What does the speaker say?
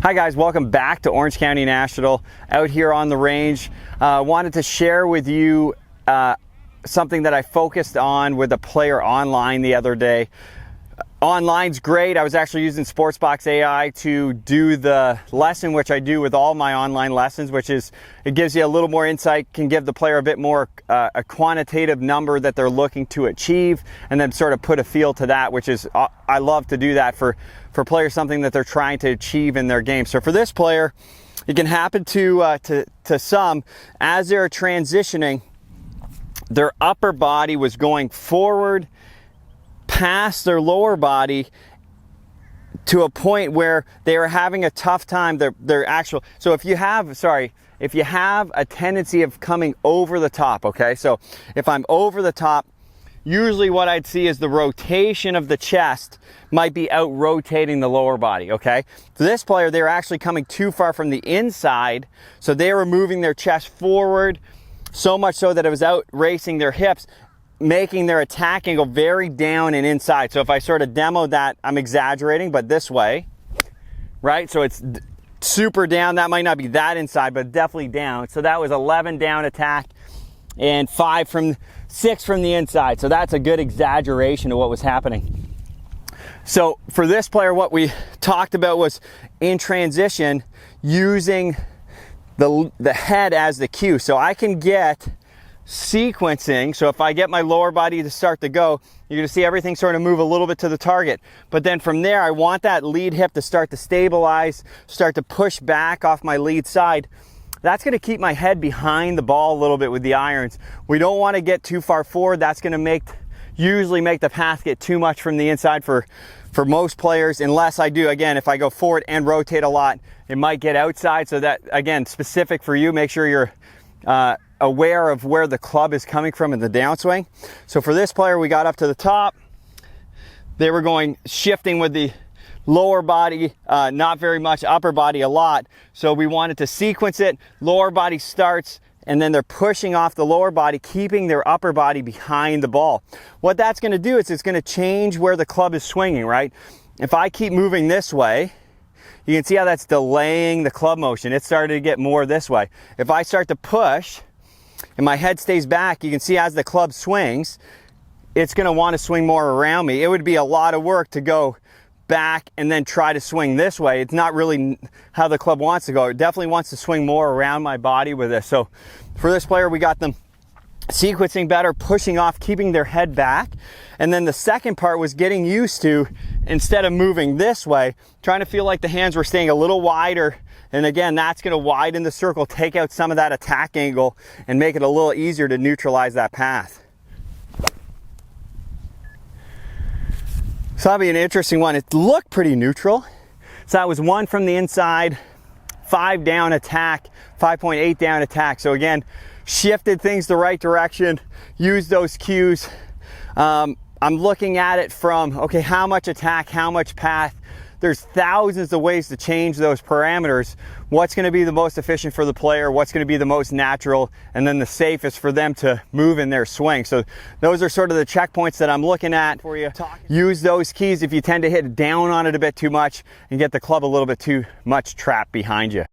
Hi guys, welcome back to Orange County National. Out here on the range, wanted to share with you something that I focused on with a player online the other day. Online's great. I was actually using Sportsbox AI to do the lesson, which I do with all my online lessons, which is, it gives you a little more insight, can give the player a bit more a quantitative number that they're looking to achieve, and then sort of put a feel to that, which is, I love to do that for players, something that they're trying to achieve in their game. So for this player, it can happen to some, as they're transitioning, their upper body was going forward past their lower body to a point where they are having a tough time. So if you have a tendency of coming over the top, okay, so if I'm over the top, usually what I'd see is the rotation of the chest might be out rotating the lower body, okay? For this player, they're actually coming too far from the inside, so they were moving their chest forward so much so that it was out racing their hips, making their attack angle very down and inside. So if I sort of demo that, I'm exaggerating, but this way, right? So it's super down. That might not be that inside, but definitely down. So that was 11 down attack and 6 from the inside. So that's a good exaggeration of what was happening. So for this player, what we talked about was in transition, using the head as the cue. So I can get sequencing. So if I get my lower body to start to go, you're going to see everything sort of move a little bit to the target. But then from there, I want that lead hip to start to stabilize, start to push back off my lead side. That's going to keep my head behind the ball a little bit with the irons. We don't want to get too far forward. That's going to usually make the path get too much from the inside for most players, unless I do, again, if I go forward and rotate a lot, it might get outside. So that, again, specific for you, make sure you're aware of where the club is coming from in the downswing. So for this player, we got up to the top. They were shifting with the lower body, not very much, upper body a lot. So we wanted to sequence it. Lower body starts, and then they're pushing off the lower body, keeping their upper body behind the ball. What that's going to do is it's going to change where the club is swinging, right? If I keep moving this way, you can see how that's delaying the club motion. It started to get more this way. If I start to push and my head stays back, you can see as the club swings, it's going to want to swing more around me. It would be a lot of work to go back and then try to swing this way. It's not really how the club wants to go. It definitely wants to swing more around my body with this. So for this player, we got them sequencing better, pushing off, keeping their head back. And then the second part was getting used to, instead of moving this way, trying to feel like the hands were staying a little wider. And again, that's going to widen the circle, take out some of that attack angle, and make it a little easier to neutralize that path. So that'll be an interesting one. It looked pretty neutral. So that was 1 from the inside, 5 down attack, 5.8 down attack. So again, shifted things the right direction, used those cues. I'm looking at it from, okay, how much attack, how much path? There's thousands of ways to change those parameters. What's going to be the most efficient for the player? What's going to be the most natural? And then the safest for them to move in their swing. So those are sort of the checkpoints that I'm looking at for you. Use those keys if you tend to hit down on it a bit too much and get the club a little bit too much trapped behind you.